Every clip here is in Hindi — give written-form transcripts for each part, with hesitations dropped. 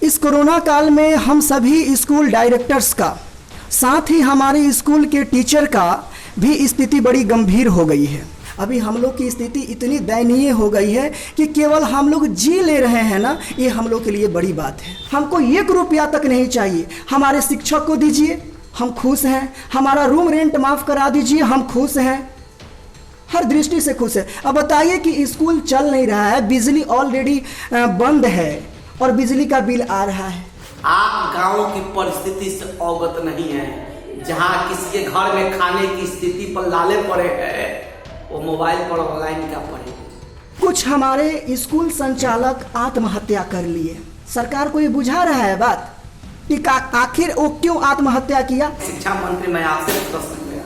इस कोरोना काल में हम सभी स्कूल डायरेक्टर्स का, साथ ही हमारे स्कूल के टीचर का भी स्थिति बड़ी गंभीर हो गई है। अभी हम लोग की स्थिति इतनी दयनीय हो गई है कि केवल हम लोग जी ले रहे हैं ना, ये हम लोग के लिए बड़ी बात है। हमको 1 रुपया तक नहीं चाहिए, हमारे शिक्षक को दीजिए, हम खुश हैं। हमारा रूम रेंट माफ़ करा दीजिए, हम खुश हैं, हर दृष्टि से खुश है। अब बताइए कि स्कूल चल नहीं रहा है, बिजली ऑलरेडी बंद है और बिजली का बिल आ रहा है। आप गाँव की परिस्थिति से अवगत नहीं है। जहाँ किसी के घर में खाने की स्थिति पर लाले पड़े हैं, वो मोबाइल पर ऑनलाइन क्या पढ़े। कुछ हमारे स्कूल संचालक आत्महत्या कर लिए। सरकार को ये बुझा रहा है बात कि आखिर वो क्यों आत्महत्या किया। शिक्षा मंत्री, मैं आपसे प्रश्न किया,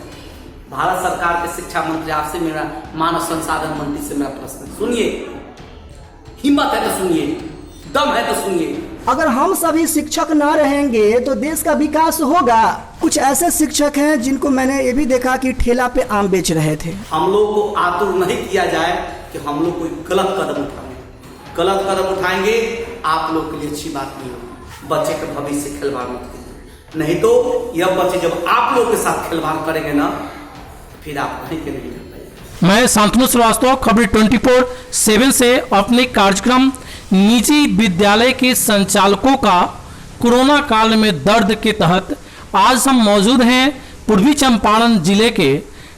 भारत सरकार के शिक्षा मंत्री, आपसे मेरा मानव संसाधन मंत्री से मेरा प्रश्न, सुनिए, हिम्मत है तो सुनिए, दम है तो सुनिए। अगर हम सभी शिक्षक ना रहेंगे तो देश का विकास होगा। कुछ ऐसे शिक्षक हैं जिनको मैंने ये भी देखा कि ठेला पे आम बेच रहे थे। हम लोग को आतुर नहीं किया जाए कि हम लोग कोई गलत कदम उठाएंगे। गलत कदम उठाएंगे आप लोग के लिए अच्छी बात नहीं होगी। बच्चे के भविष्य से खिलवाड़ मत कीजिए, नहीं तो यह बच्चे जब आप लोग के साथ खिलवाड़ करेंगे ना, फिर आप कहीं के नहीं कर पाएंगे। मैं शांतनु श्रीवास्तव, खबरी 24/7 से अपने कार्यक्रम निजी विद्यालय के संचालकों का कोरोना काल में दर्द के तहत आज हम मौजूद हैं पूर्वी चंपारण जिले के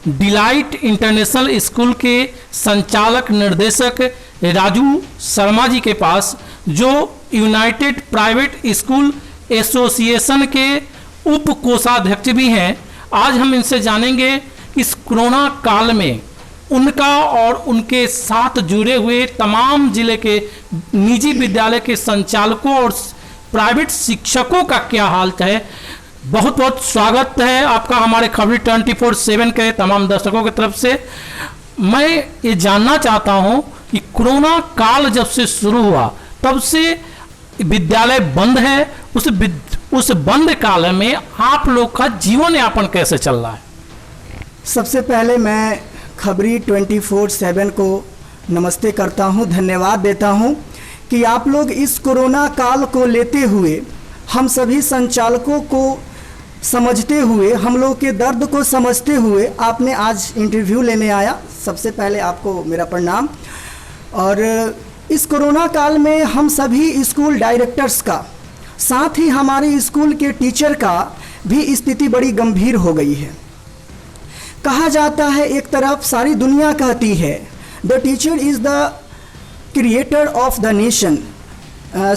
डिलाइट इंटरनेशनल स्कूल के संचालक निर्देशक राजू शर्मा जी के पास, जो यूनाइटेड प्राइवेट स्कूल एसोसिएशन के उप कोषाध्यक्ष भी हैं। आज हम इनसे जानेंगे इस कोरोना काल में उनका और उनके साथ जुड़े हुए तमाम जिले के निजी विद्यालय के संचालकों और प्राइवेट शिक्षकों का क्या हाल है। बहुत बहुत स्वागत है आपका हमारे खबरी 24/7 के तमाम दर्शकों की तरफ से। मैं ये जानना चाहता हूं कि कोरोना काल जब से शुरू हुआ तब से विद्यालय बंद है, उस बंद काल में आप लोग का जीवन यापन कैसे चल रहा है? सबसे पहले मैं खबरी 24/7 को नमस्ते करता हूं, धन्यवाद देता हूं कि आप लोग इस कोरोना काल को लेते हुए, हम सभी संचालकों को समझते हुए, हम लोग के दर्द को समझते हुए आपने आज इंटरव्यू लेने आया। सबसे पहले आपको मेरा प्रणाम। और इस कोरोना काल में हम सभी स्कूल डायरेक्टर्स का, साथ ही हमारे स्कूल के टीचर का भी स्थिति बड़ी गंभीर हो गई है। कहा जाता है, एक तरफ सारी दुनिया कहती है the teacher is the creator of the nation.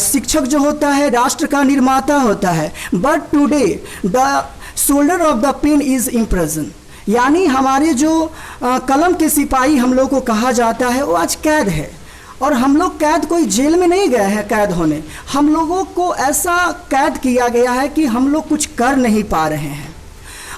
शिक्षक जो होता है राष्ट्र का निर्माता होता है। But today the shoulder of the pen is in prison, यानी हमारे जो कलम के सिपाही हम लोग को कहा जाता है, वो आज कैद है। और हम लोग कैद कोई जेल में नहीं गए हैं कैद होने, हम लोगों को ऐसा कैद किया गया है कि हम लोग कुछ कर नहीं पा रहे हैं।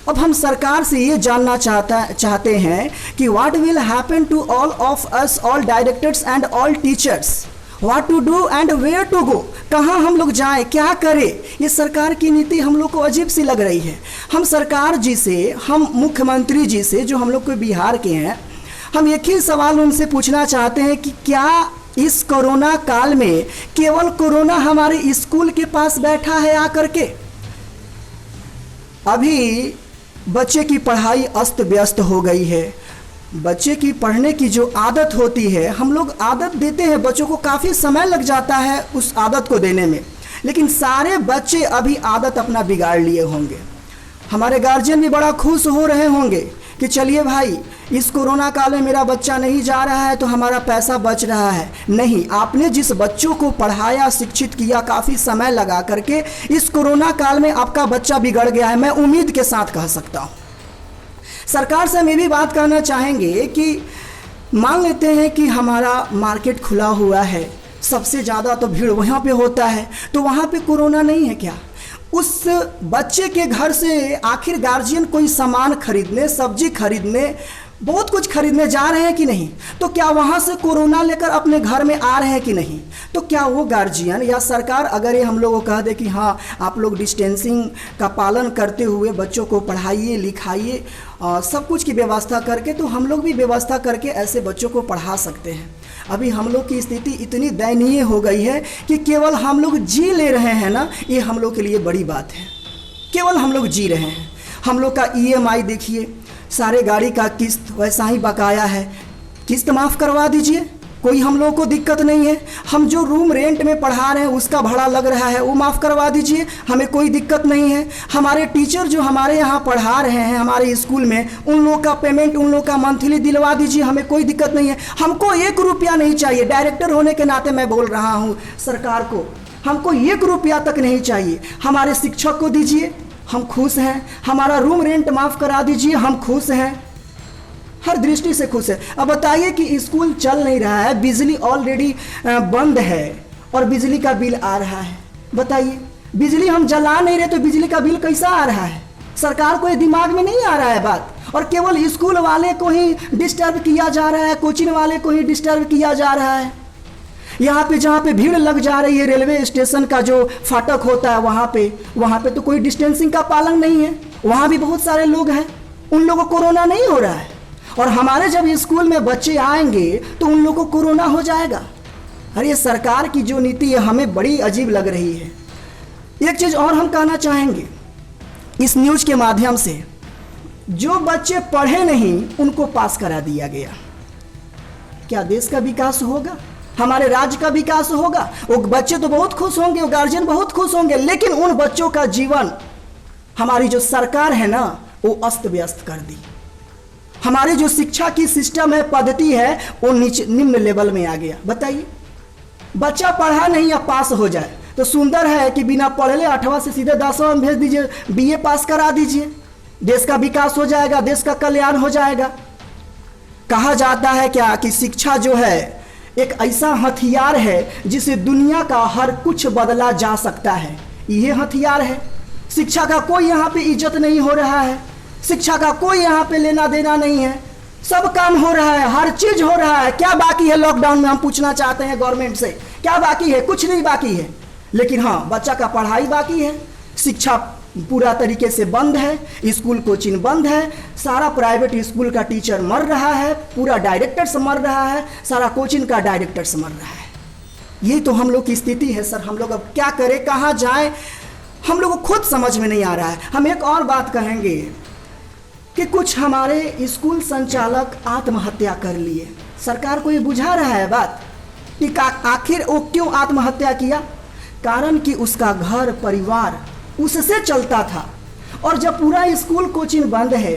अब हम सरकार से ये जानना चाहते हैं कि what will happen to all of us, all directors and all teachers, what to do and where to go. कहाँ हम लोग जाएं, क्या करें? ये सरकार की नीति हम लोग को अजीब सी लग रही है। हम सरकार जी से, हम मुख्यमंत्री जी से जो हम लोग को बिहार के हैं, हम एक ही सवाल उनसे पूछना चाहते हैं कि क्या इस कोरोना काल में केवल कोरोना हमारे स्कूल के पास बैठा है आकर के? अभी बच्चे की पढ़ाई अस्त व्यस्त हो गई है। बच्चे की पढ़ने की जो आदत होती है, हम लोग आदत देते हैं, बच्चों को काफ़ी समय लग जाता है उस आदत को देने में, लेकिन सारे बच्चे अभी आदत अपना बिगाड़ लिए होंगे। हमारे गार्जियन भी बड़ा खुश हो रहे होंगे कि चलिए भाई, इस कोरोना काल में मेरा बच्चा नहीं जा रहा है तो हमारा पैसा बच रहा है। नहीं, आपने जिस बच्चों को पढ़ाया, शिक्षित किया, काफ़ी समय लगा करके, इस कोरोना काल में आपका बच्चा बिगड़ गया है, मैं उम्मीद के साथ कह सकता हूँ। सरकार से हम ये भी बात करना चाहेंगे कि मान लेते हैं कि हमारा मार्केट खुला हुआ है, सबसे ज़्यादा तो भीड़ वहाँ पे होता है, तो वहाँ पे कोरोना नहीं है क्या? उस बच्चे के घर से आखिर गार्जियन कोई सामान खरीदने, सब्जी खरीदने, बहुत कुछ खरीदने जा रहे हैं कि नहीं, तो क्या वहाँ से कोरोना लेकर अपने घर में आ रहे हैं कि नहीं। तो क्या वो गार्जियन या सरकार अगर ये हम लोगों को कह दे कि हाँ आप लोग डिस्टेंसिंग का पालन करते हुए बच्चों को पढ़ाइए लिखाइए सब कुछ की व्यवस्था करके, तो हम लोग भी व्यवस्था करके ऐसे बच्चों को पढ़ा सकते हैं। अभी हम लोग की स्थिति इतनी दयनीय हो गई है कि केवल हम लोग जी ले रहे हैं ना, ये हम लोग के लिए बड़ी बात है। केवल हम लोग जी रहे हैं। हम लोग का EMI देखिए, सारे गाड़ी का किस्त वैसा ही बकाया है, किस्त माफ़ करवा दीजिए, कोई हम लोगों को दिक्कत नहीं है। हम जो रूम रेंट में पढ़ा रहे हैं उसका भाड़ा लग रहा है वो माफ़ करवा दीजिए, हमें कोई दिक्कत नहीं है। हमारे टीचर जो हमारे यहाँ पढ़ा रहे हैं हमारे स्कूल में, उन लोगों का पेमेंट उन लोगों का मंथली दिलवा दीजिए, हमें कोई दिक्कत नहीं है। हमको 1 रुपया नहीं चाहिए, डायरेक्टर होने के नाते मैं बोल रहा हूँ सरकार को, हमको 1 रुपया तक नहीं चाहिए। हमारे शिक्षक को दीजिए, हम खुश हैं। हमारा रूम रेंट माफ़ करा दीजिए, हम खुश हैं, हर दृष्टि से खुश है। अब बताइए कि स्कूल चल नहीं रहा है, बिजली ऑलरेडी बंद है और बिजली का बिल आ रहा है। बताइए, बिजली हम जला नहीं रहे तो बिजली का बिल कैसा आ रहा है? सरकार को ये दिमाग में नहीं आ रहा है बात। और केवल स्कूल वाले को ही डिस्टर्ब किया जा रहा है, कोचिंग वाले को ही डिस्टर्ब किया जा रहा है। यहाँ पे जहाँ पे भीड़ लग जा रही है, रेलवे स्टेशन का जो फाटक होता है वहाँ पे तो कोई डिस्टेंसिंग का पालन नहीं है, वहाँ भी बहुत सारे लोग हैं, उन लोगों को कोरोना नहीं हो रहा है। और हमारे जब स्कूल में बच्चे आएंगे तो उन लोगों को कोरोना हो जाएगा। अरे ये सरकार की जो नीति है हमें बड़ी अजीब लग रही है। एक चीज़ और हम कहना चाहेंगे इस न्यूज़ के माध्यम से, जो बच्चे पढ़े नहीं उनको पास करा दिया गया। क्या देश का विकास होगा? हमारे राज्य का विकास होगा? वो बच्चे तो बहुत खुश होंगे, वो गार्जियन बहुत खुश होंगे, लेकिन उन बच्चों का जीवन हमारी जो सरकार है ना वो अस्त व्यस्त कर दी। हमारी जो शिक्षा की सिस्टम है, पद्धति है, वो निम्न लेवल में आ गया। बताइए, बच्चा पढ़ा नहीं या पास हो जाए तो सुंदर है कि बिना पढ़े 8वां से सीधे 10वां में भेज दीजिए, BA पास करा दीजिए, देश का विकास हो जाएगा, देश का कल्याण हो जाएगा। कहा जाता है क्या कि शिक्षा जो है एक ऐसा हथियार है जिसे दुनिया का हर कुछ बदला जा सकता है। ये हथियार है। शिक्षा का कोई यहाँ पे इज्जत नहीं हो रहा है, शिक्षा का कोई यहाँ पे लेना देना नहीं है, सब काम हो रहा है, हर चीज हो रहा है। क्या बाकी है लॉकडाउन में? हम पूछना चाहते हैं गवर्नमेंट से, क्या बाकी है? कुछ नहीं बाकी है। लेकिन हाँ, बच्चा का पढ़ाई बाकी है, शिक्षा पूरा तरीके से बंद है, स्कूल कोचिंग बंद है, सारा प्राइवेट स्कूल का टीचर मर रहा है, पूरा डायरेक्टर्स मर रहा है, सारा कोचिंग का डायरेक्टर्स मर रहा है। ये तो हम लोग की स्थिति है सर। हम लोग अब क्या करें, कहाँ जाएं, हम लोग को खुद समझ में नहीं आ रहा है। हम एक और बात कहेंगे कि कुछ हमारे स्कूल संचालक आत्महत्या कर लिए। सरकार को ये बुझा रहा है बात कि आखिर वो क्यों आत्महत्या किया? कारण कि उसका घर परिवार उससे चलता था, और जब पूरा स्कूल कोचिंग बंद है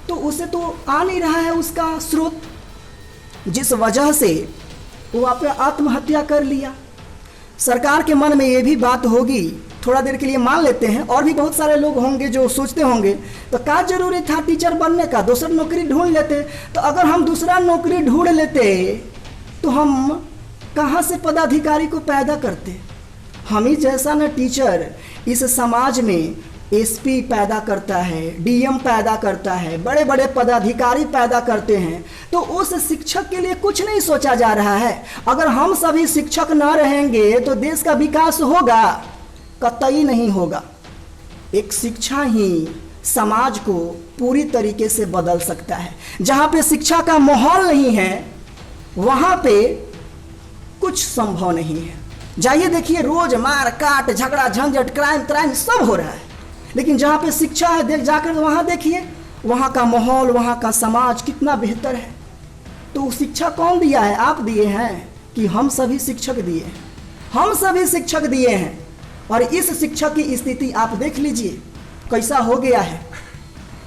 तो उसे तो आ नहीं रहा है उसका स्रोत, जिस वजह से वो आप आत्महत्या कर लिया। सरकार के मन में ये भी बात होगी, थोड़ा देर के लिए मान लेते हैं, और भी बहुत सारे लोग होंगे जो सोचते होंगे तो क्या जरूरी था टीचर बनने का, दूसरा नौकरी ढूंढ लेते। तो अगर हम दूसरा नौकरी ढूंढ लेते तो हम कहाँ से पदाधिकारी को पैदा करते? हम ही जैसा ना टीचर इस समाज में SP पैदा करता है, DM पैदा करता है, बड़े बड़े पदाधिकारी पैदा करते हैं, तो उस शिक्षक के लिए कुछ नहीं सोचा जा रहा है। अगर हम सभी शिक्षक ना रहेंगे तो देश का विकास होगा? कतई नहीं होगा। एक शिक्षा ही समाज को पूरी तरीके से बदल सकता है। जहाँ पे शिक्षा का माहौल नहीं है वहाँ पे कुछ संभव नहीं है। जाइए देखिए, रोज मार काट, झगड़ा झंझट, क्राइम सब हो रहा है, लेकिन जहाँ पे शिक्षा है जाकर वहाँ देखिए, वहाँ का माहौल, वहाँ का समाज कितना बेहतर है। तो शिक्षा कौन दिया है? आप दिए हैं कि हम सभी शिक्षक दिए हैं? हम सभी शिक्षक दिए हैं। और इस शिक्षक की स्थिति आप देख लीजिए कैसा हो गया है।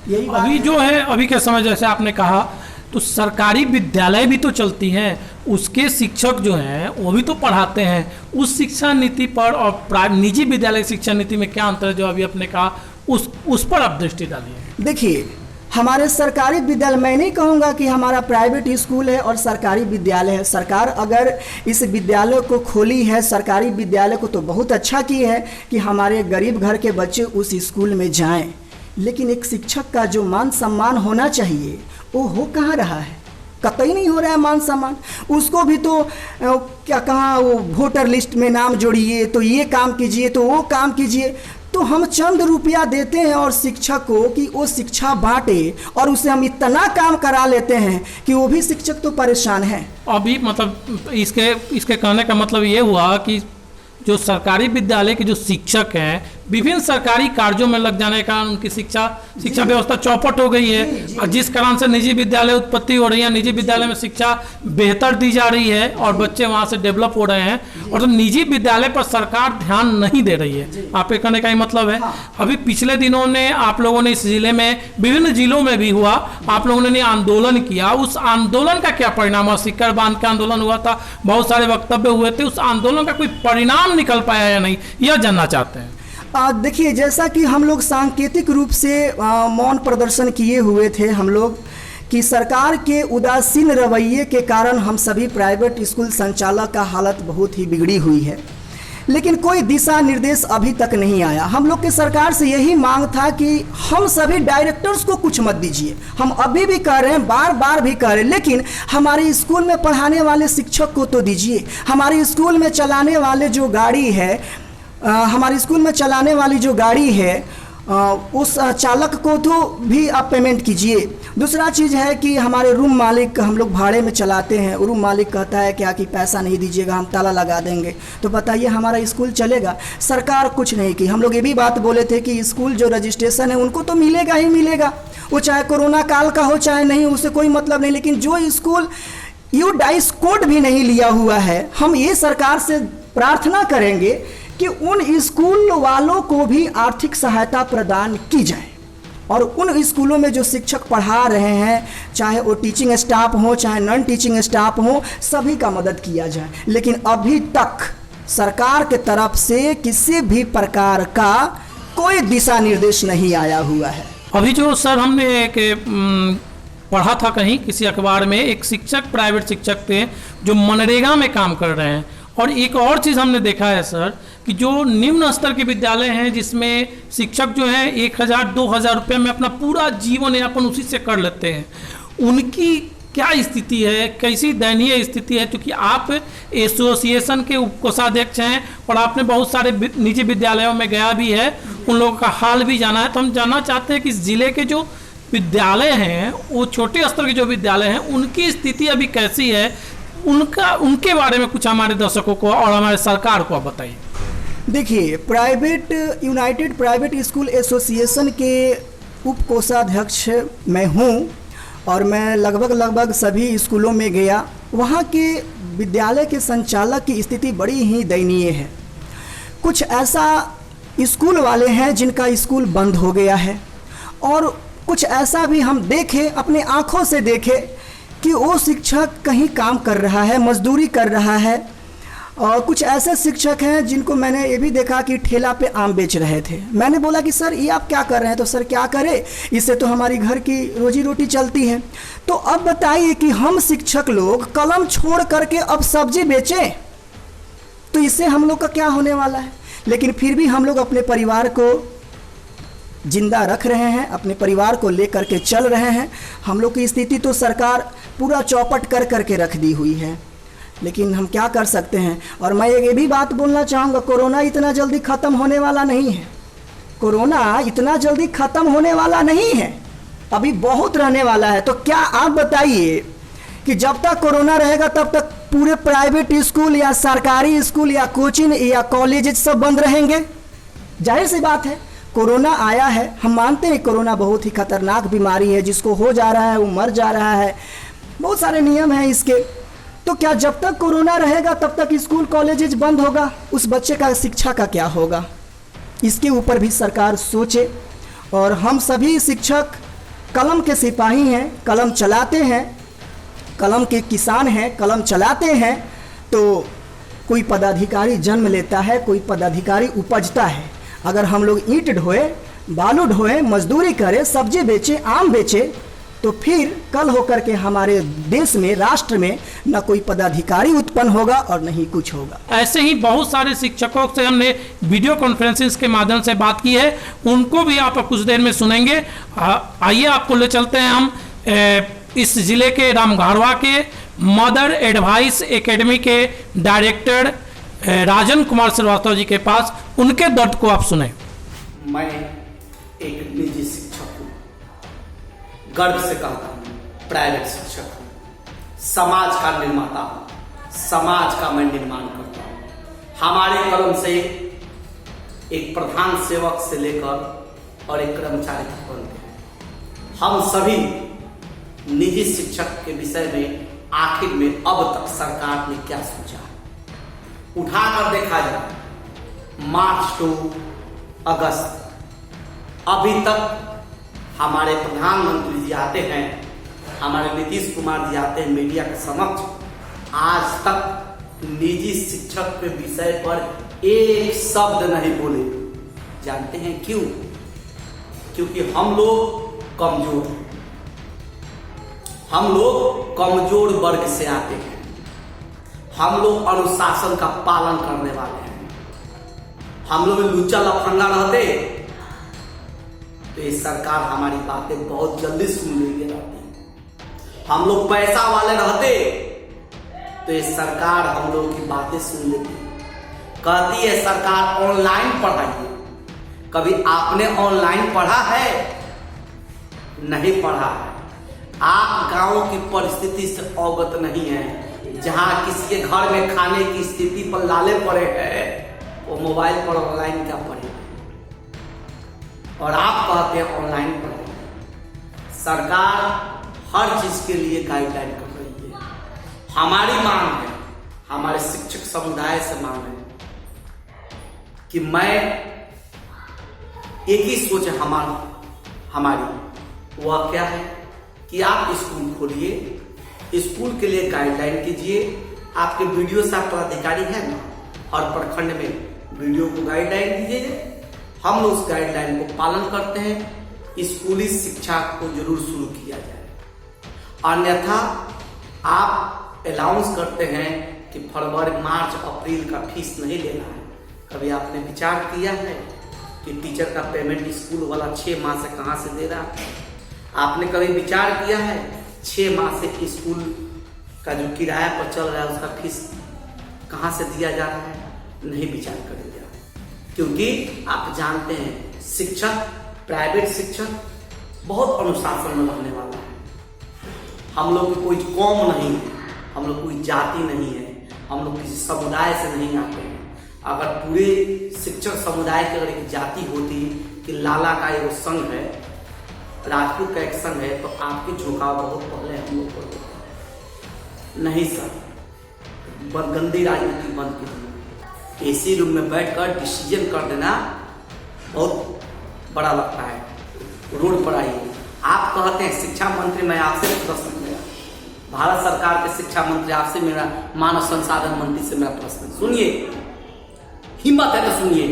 यही अभी जो है, अभी के समय जैसे आपने कहा, तो सरकारी विद्यालय भी तो चलती हैं, उसके शिक्षक जो हैं वो भी तो पढ़ाते हैं। उस शिक्षा नीति पर और निजी विद्यालय शिक्षा नीति में क्या अंतर है जो अभी आपने कहा, उस पर आप दृष्टि डालिए। देखिए, हमारे सरकारी विद्यालय, मैं नहीं कहूँगा कि हमारा प्राइवेट स्कूल है और सरकारी विद्यालय है। सरकार अगर इस विद्यालय को खोली है, सरकारी विद्यालय को, तो बहुत अच्छा की है कि हमारे गरीब घर के बच्चे उस स्कूल में जाएं। लेकिन एक शिक्षक का जो मान सम्मान होना चाहिए वो हो कहाँ रहा है, कतई नहीं हो रहा है मान सम्मान। उसको भी तो क्या कहा, वो वोटर लिस्ट में नाम जोड़िए, तो ये काम कीजिए, तो वो काम कीजिए। तो हम चंद रुपया देते हैं और शिक्षक को कि वो शिक्षा बांटे, और उसे हम इतना काम करा लेते हैं कि वो भी शिक्षक तो परेशान है। अभी मतलब इसके कहने का मतलब ये हुआ कि जो सरकारी विद्यालय के जो शिक्षक हैं विभिन्न सरकारी कार्यों में लग जाने के कारण उनकी शिक्षा व्यवस्था चौपट हो गई है, और जिस कारण से निजी विद्यालय उत्पत्ति हो रही है, निजी विद्यालय में शिक्षा बेहतर दी जा रही है और बच्चे वहां से डेवलप हो रहे हैं, और तो निजी विद्यालय पर सरकार ध्यान नहीं दे रही है। आपके कहने का ही मतलब है। अभी पिछले दिनों ने आप लोगों ने इस जिले में, विभिन्न जिलों में भी हुआ, आप लोगों ने आंदोलन किया, उस आंदोलन का क्या परिणाम हुआ? सिक्कर बांध के आंदोलन हुआ था, बहुत सारे वक्तव्य हुए थे, उस आंदोलन का कोई परिणाम निकल पाया या नहीं, यह जानना चाहते हैं। देखिए, जैसा कि हम लोग सांकेतिक रूप से मौन प्रदर्शन किए हुए थे हम लोग, कि सरकार के उदासीन रवैये के कारण हम सभी प्राइवेट स्कूल संचालक का हालत बहुत ही बिगड़ी हुई है, लेकिन कोई दिशा निर्देश अभी तक नहीं आया। हम लोग के सरकार से यही मांग था कि हम सभी डायरेक्टर्स को कुछ मत दीजिए, हम अभी भी कह रहे हैं, बार बार भी कह रहे हैं, लेकिन हमारे स्कूल में पढ़ाने वाले शिक्षक को तो दीजिए। हमारे स्कूल में चलाने वाले जो गाड़ी है, हमारे स्कूल में चलाने वाली जो गाड़ी है, उस चालक को तो भी आप पेमेंट कीजिए। दूसरा चीज़ है कि हमारे रूम मालिक, हम लोग भाड़े में चलाते हैं, रूम मालिक कहता है क्या कि पैसा नहीं दीजिएगा हम ताला लगा देंगे, तो बताइए हमारा स्कूल चलेगा? सरकार कुछ नहीं की। हम लोग ये भी बात बोले थे कि स्कूल जो रजिस्ट्रेशन है उनको तो मिलेगा ही मिलेगा, वो चाहे कोरोना काल का हो चाहे नहीं, उससे कोई मतलब नहीं, लेकिन जो स्कूल यूडाइस कोड भी नहीं लिया हुआ है, हम ये सरकार से प्रार्थना करेंगे कि उन स्कूल वालों को भी आर्थिक सहायता प्रदान की जाए, और उन स्कूलों में जो शिक्षक पढ़ा रहे हैं, चाहे वो टीचिंग स्टाफ हो चाहे नॉन टीचिंग स्टाफ हो, सभी का मदद किया जाए। लेकिन अभी तक सरकार के तरफ से किसी भी प्रकार का कोई दिशा निर्देश नहीं आया हुआ है। अभी जो सर हमने एक पढ़ा था कहीं किसी अखबार में, एक शिक्षक, प्राइवेट शिक्षक थे जो मनरेगा में काम कर रहे हैं, और एक और चीज़ हमने देखा है सर कि जो निम्न स्तर के विद्यालय हैं जिसमें शिक्षक जो हैं 1000-2000 रुपये में अपना पूरा जीवन यापन उसी से कर लेते हैं, उनकी क्या स्थिति है, कैसी दयनीय स्थिति है? क्योंकि आप एसोसिएशन के उपकोषाध्यक्ष हैं और आपने बहुत सारे निजी विद्यालयों में गया भी है, उन लोगों का हाल भी जाना है, तो हम जानना चाहते हैं कि ज़िले के जो विद्यालय हैं, वो छोटे स्तर के जो विद्यालय हैं, उनकी स्थिति अभी कैसी है, उनके बारे में कुछ हमारे दर्शकों को और हमारे सरकार को आप बताइए। देखिए, यूनाइटेड प्राइवेट स्कूल एसोसिएशन के उप कोषाध्यक्ष मैं हूँ, और मैं लगभग सभी स्कूलों में गया। वहाँ के विद्यालय के संचालक की स्थिति बड़ी ही दयनीय है। कुछ ऐसा स्कूल वाले हैं जिनका स्कूल बंद हो गया है, और कुछ ऐसा भी हम देखे, अपने आँखों से देखे कि वो शिक्षक कहीं काम कर रहा है, मजदूरी कर रहा है, और कुछ ऐसे शिक्षक हैं जिनको मैंने ये भी देखा कि ठेला पे आम बेच रहे थे। मैंने बोला कि सर ये आप क्या कर रहे हैं? तो सर क्या करें, इससे तो हमारी घर की रोजी रोटी चलती है। तो अब बताइए कि हम शिक्षक लोग कलम छोड़ करके अब सब्जी बेचें, तो इससे हम लोग का क्या होने वाला है? लेकिन फिर भी हम लोग अपने परिवार को जिंदा रख रहे हैं, अपने परिवार को लेकर के चल रहे हैं। हम लोग की स्थिति तो सरकार पूरा चौपट कर करके रख दी हुई है, लेकिन हम क्या कर सकते हैं? और मैं ये भी बात बोलना चाहूँगा, कोरोना इतना जल्दी ख़त्म होने वाला नहीं है। कोरोना इतना जल्दी ख़त्म होने वाला नहीं है, अभी बहुत रहने वाला है। तो क्या आप बताइए कि जब तक कोरोना रहेगा तब तक पूरे प्राइवेट स्कूल या सरकारी स्कूल या कोचिंग या कॉलेज सब बंद रहेंगे? जाहिर सी बात है, कोरोना आया है, हम मानते हैं कोरोना बहुत ही खतरनाक बीमारी है, जिसको हो जा रहा है वो मर जा रहा है, बहुत सारे नियम हैं इसके। तो क्या जब तक कोरोना रहेगा तब तक स्कूल कॉलेजेस बंद होगा? उस बच्चे का शिक्षा का क्या होगा? इसके ऊपर भी सरकार सोचे। और हम सभी शिक्षक कलम के सिपाही हैं, कलम चलाते हैं, कलम के किसान हैं, कलम चलाते हैं। तो कोई पदाधिकारी जन्म लेता है, कोई पदाधिकारी उपजता है। अगर हम लोग ईंट ढोए, बालू ढोए, मजदूरी करें, सब्जी बेचे, आम बेचे, तो फिर कल होकर के हमारे देश में, राष्ट्र में न कोई पदाधिकारी उत्पन्न होगा और न ही कुछ होगा। ऐसे ही बहुत सारे शिक्षकों से हमने वीडियो कॉन्फ्रेंसिंग के माध्यम से बात की है, उनको भी आप कुछ देर में सुनेंगे। आइए आपको ले चलते हैं हम इस जिले के रामगढ़वा के मदर एडवाइस एकेडमी के डायरेक्टर राजन कुमार श्रीवास्तव जी के पास। उनके दर्द को आप सुने। मैं एक निजी शिक्षक हूँ, गर्व से कहता हूँ, प्राइवेट शिक्षक हूँ, समाज का निर्माता हूँ, समाज का मैं निर्माण करता हूँ। हमारे कलम से एक प्रधान सेवक से लेकर और एक कर्मचारी तक बनते हैं। हम सभी निजी शिक्षक के विषय में आखिर में अब तक सरकार ने क्या सोचा, उठाकर देखा जाए मार्च टू अगस्त, अभी तक हमारे प्रधानमंत्री जी आते हैं, हमारे नीतीश कुमार जी आते हैं मीडिया के समक्ष, आज तक निजी शिक्षक के विषय पर एक शब्द नहीं बोले। जानते हैं क्यों? क्योंकि हम लोग कमजोर वर्ग से आते हैं, हम लोग अनुशासन का पालन करने वाले हैं। हम लोग लुच्चा लफंगा रहते तो ये सरकार हमारी बातें बहुत जल्दी सुन लेगी रहती। हम लोग पैसा वाले रहते तो ये सरकार हम लोग की बातें सुन लेती। कहती है सरकार ऑनलाइन पढ़ाइए। कभी आपने ऑनलाइन पढ़ा है? नहीं पढ़ा है। आप गांव की परिस्थिति से अवगत नहीं है। जहां किसी के घर में खाने की स्थिति पर लाले पड़े हैं, वो मोबाइल पर ऑनलाइन क्या पढ़े, और आप कहते हैं ऑनलाइन पढ़े। सरकार हर चीज के लिए गाइडलाइन कर रही है। हमारी मांग है, हमारे शिक्षक समुदाय से मांग है कि मैं एक ही सोच है हमारी, वह क्या है कि आप स्कूल खोलिए, स्कूल के लिए गाइडलाइन कीजिए। आपके वीडियो साहब पदाधिकारी है ना, और प्रखंड में वीडियो को गाइडलाइन दीजिए। हम लोग उस गाइडलाइन को पालन करते हैं। स्कूली शिक्षा को जरूर शुरू किया जाए। अन्यथा आप अलाउंस करते हैं कि फरवरी मार्च अप्रैल का फीस नहीं लेना है। कभी आपने विचार किया है कि टीचर का पेमेंट स्कूल वाला 6 माह से कहां से दे रहा है? आपने कभी विचार किया है 6 माह से स्कूल का जो किराया पर चल रहा है उसका फीस कहां से दिया जा रहा है? नहीं विचार करेंगे, क्योंकि आप जानते हैं शिक्षक, प्राइवेट शिक्षक बहुत अनुशासन में रहने वाला है। हम लोग की कोई कौम नहीं है, हम लोग कोई जाति नहीं है, हम लोग किसी समुदाय से नहीं आते हैं। अगर पूरे शिक्षक समुदाय की अगर एक जाति होती कि लाला का एक संघ है, राजपूत का एक संघ है, तो आपकी झुकाव बहुत पहले हम लोग को नहीं सर। गंदी राजनीति बंद कीजिए। एसी रूम में बैठकर डिसीजन कर देना बहुत बड़ा लगता है। रोड पर आइए। आप कहते हैं शिक्षा मंत्री, मैं आपसे प्रश्न किया, भारत सरकार के शिक्षा मंत्री आपसे मेरा मानव संसाधन मंत्री से मेरा प्रश्न सुनिए, हिम्मत है तो सुनिए,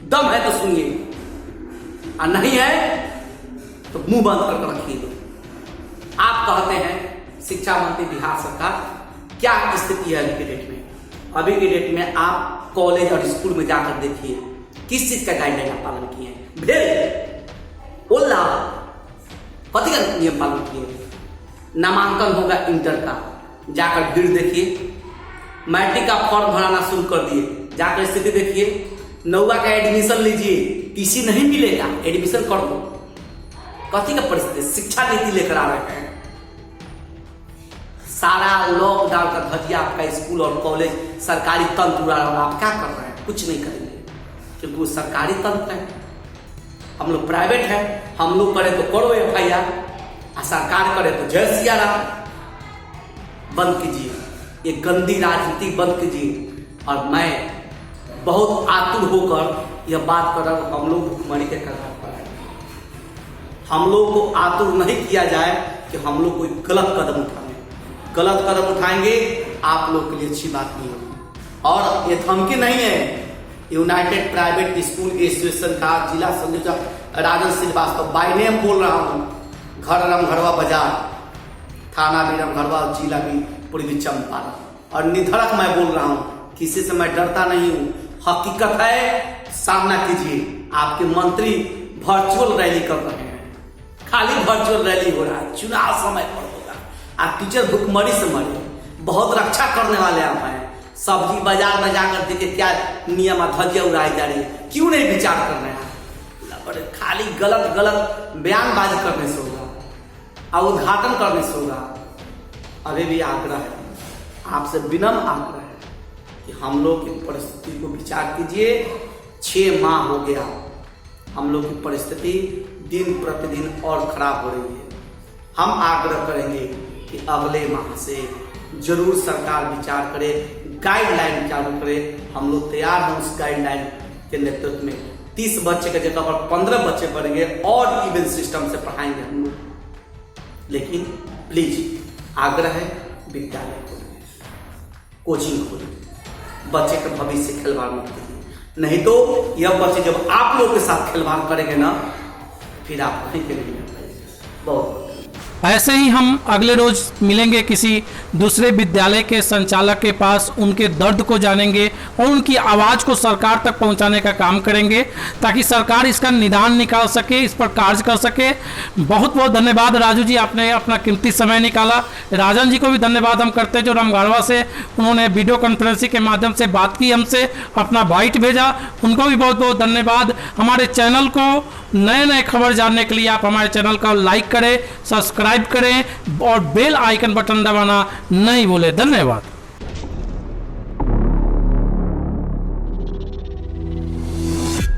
दम है तो सुनिए, और नहीं है तो मुंह बंद करके रखिए। आप कहते हैं शिक्षा मंत्री बिहार सरकार, क्या स्थिति है अभी के डेट में? अभी के डेट में आप कॉलेज और स्कूल में जाकर देखिए किस चीज का गाइडलाइन आप पालन किए हैं। भेल ओला कथी का नियम पालन किए? नामांकन होगा इंटर का, जाकर भीड़ देखिए। मैट्रिक का फॉर्म भराना शुरू कर दिए, जाकर स्थिति देखिए। नौवा का एडमिशन लीजिए, टीसी नहीं मिलेगा, एडमिशन कर दो। कथी का परिस्थिति? शिक्षा नीति लेकर आ रहे हैं। सारा लॉकडाउन का धजिया आपका स्कूल और कॉलेज सरकारी तंत्र उड़ा रहा, आप क्या कर रहे हैं? कुछ नहीं करेंगे, क्योंकि वो सरकारी तंत्र है। हम लोग प्राइवेट है, हम लोग करे तो करो FIR, सरकार करे तो जय सिया राम। बंद कीजिए ये गंदी राजनीति, बंद कीजिए। और मैं बहुत आतुर होकर यह बात कर रहा हूं, हम लोग भुखमरी के कगार पर हैं। हम लोग को आतुर नहीं किया जाए कि हम लोग कोई गलत कदम उठाएं। गलत कदम उठाएंगे आप लोग के लिए अच्छी बात नहीं होगी। और ये धमकी नहीं है। यूनाइटेड प्राइवेट स्कूल एसोसिएशन का जिला संयोजक राजन श्रीवास्तव बाय नेम बोल रहा हूँ। घर रामगढ़वा बाजार, थाना भी रामगढ़वा, जिला भी पूर्वी चंपारण, और निधड़क मैं बोल रहा हूँ, किसी से मैं डरता नहीं हूँ। हकीकत है, सामना कीजिए। आपके मंत्री वर्चुअल रैली कर रहे हैं, खाली वर्चुअल रैली हो रहा है, चुनाव समय पर होगा। और टीचर भूखमरी से मरे। बहुत रक्षा करने वाले आप हैं। सब्जी बाजार में जाकर देखे क्या नियम धज्जियां उड़ाई जा रही है, क्यों नहीं विचार कर रहे हैं? खाली गलत गलत बयानबाजी करने से होगा और उद्घाटन करने से होगा। अभी भी आग्रह है, आपसे विनम्र आग्रह है कि हम लोग की परिस्थिति को विचार कीजिए। 6 माह हो गया, हम लोग की परिस्थिति दिन प्रतिदिन और खराब हो रही है। हम आग्रह करेंगे कि अगले माह से जरूर सरकार विचार करे, गाइडलाइन चालू करे। हम लोग तैयार हैं उस गाइडलाइन के नेतृत्व में। 30 बच्चे के जगह पर 15 बच्चे बढ़ेंगे और इवेंट सिस्टम से पढ़ाएंगे हम लोग। लेकिन प्लीज आग्रह है, विद्यालय खोलिए, कोचिंग खोलिए, बच्चे का भविष्य खिलवाड़ मत कीजिए। नहीं तो यह बच्चे जब आप लोगों के साथ खिलवाड़ करेंगे ना, फिर आप कहीं के नहीं मिल पाएंगे। बहुत ऐसे ही हम अगले रोज मिलेंगे किसी दूसरे विद्यालय के संचालक के पास, उनके दर्द को जानेंगे और उनकी आवाज़ को सरकार तक पहुंचाने का काम करेंगे ताकि सरकार इसका निदान निकाल सके, इस पर कार्य कर सके। बहुत बहुत धन्यवाद राजू जी, आपने अपना कीमती समय निकाला। राजन जी को भी धन्यवाद हम करते हैं जो रामगढ़वा से उन्होंने वीडियो कॉन्फ्रेंसिंग के माध्यम से बात की हमसे, अपना बाइट भेजा, उनको भी बहुत बहुत धन्यवाद। हमारे चैनल को नए नए खबर जानने के लिए आप हमारे चैनल का लाइक करें, सब्सक्राइब करें और बेल आइकन बटन दबाना नहीं भूलें। धन्यवाद।